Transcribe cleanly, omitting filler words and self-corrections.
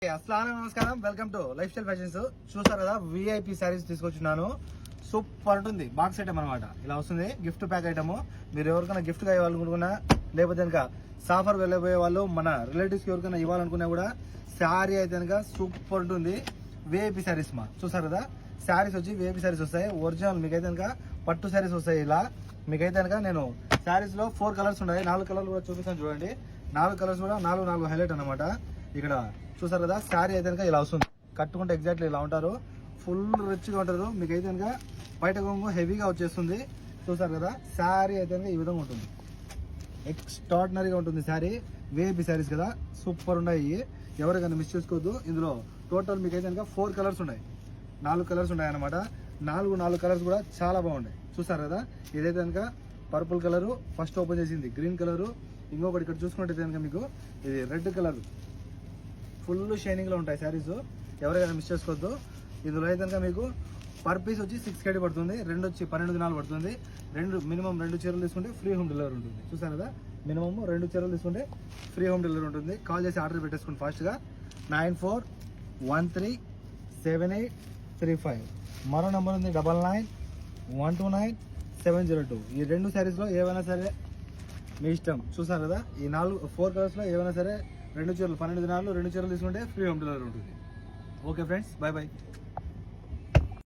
అస్సలాము నమస్కారం, welcome to life style fashions. చూసారు కదా, విఐపి శారీస్ తీసుకొచ్చున్నాను. సూపర్ ఉంటుంది. బాక్స్ ఐటమ్ అనమాట. ఇలా వస్తుంది గిఫ్ట్ ప్యాక్ ఐటమ్. మీరు ఎవరికైనా గిఫ్ట్ గా ఇవ్వాలనుకున్నా, లేకపోతే కనుక సాఫర్ వెళ్ళబోయే వాళ్ళు మన రిలేటివ్స్ కి ఎవరికైనా ఇవ్వాలనుకున్నా కూడా శారీ అయితే కనుక సూపర్ ఉంటుంది. విఐపి శారీస్ చూసారు కదా, శారీస్ వచ్చి విఐపి శారీస్ వస్తాయి. ఒరిజినల్ మీకైతే కనుక పట్టు శారీస్ వస్తాయి. ఇలా మీకైతే కనుక నేను శారీస్ లో 4 కలర్స్ ఉన్నాయి. 4 కలర్లు కూడా చూపిస్తాను చూడండి. 4 కలర్స్ కూడా 4 హైలైట్ అనమాట. ఇక్కడ చూసారు కదా, శారీ అయితే కనుక ఇలా వస్తుంది. కట్టుకుంటే ఎగ్జాక్ట్లీ ఇలా ఉంటారు. ఫుల్ రిచ్ గా ఉంటారు. మీకు అయితే కనుక బయట కొంగు హెవీగా వచ్చేస్తుంది. చూసారు కదా, శారీ అయితే కనుక ఈ విధంగా ఉంటుంది. ఎక్స్ట్రాడినరీగా ఉంటుంది శారీ. విఐపి శారీస్ కదా, సూపర్ ఉన్నాయి. ఎవరికైనా మిస్ చేసుకోవద్దు. ఇందులో టోటల్ మీకు అయితే కనుక 4 కలర్స్ ఉన్నాయి. 4 కలర్స్ ఉన్నాయి అనమాట. 4 కలర్స్ కూడా చాలా బాగున్నాయి. చూసారు కదా, ఇదైతే కనుక పర్పుల్ కలరు ఫస్ట్ ఓపెన్ చేసింది, గ్రీన్ కలరు, ఇంకొకటి ఇక్కడ చూసుకుంటే కనుక మీకు ఇది రెడ్ కలర్. ఫుల్ షైనింగ్ లో ఉంటాయి శారీస్. ఎవరైనా మిస్ చేసుకోవద్దు. ఇందులో అయితే కనుక మీకు పర్ పీస్ వచ్చి 6 పడుతుంది. 2 వచ్చి 12 దినాలు పడుతుంది. మినిమం 2 చీరలు తీసుకుంటే ఫ్రీ హోమ్ డెలివరీ ఉంటుంది. చూసారు కదా, మినిమం 2 చీరలు తీసుకుంటే ఫ్రీ హోమ్ డెలివరీ ఉంటుంది. కాల్ చేసి ఆర్డర్ పెట్టేసుకోండి ఫాస్ట్గా. 94137835. మరో నెంబర్ ఉంది 99129702. ఈ 2 శారీస్లో ఏవైనా సరే మీ ఇష్టం. చూసారు కదా, ఈ 4 కలర్స్లో ఏవైనా సరే 2 చీరలు 12 దినాలు 2 చీరలు తీసుకుంటే ఫ్రీ హోమ్ డెలివరీ ఉంటుంది. Okay friends, bye bye.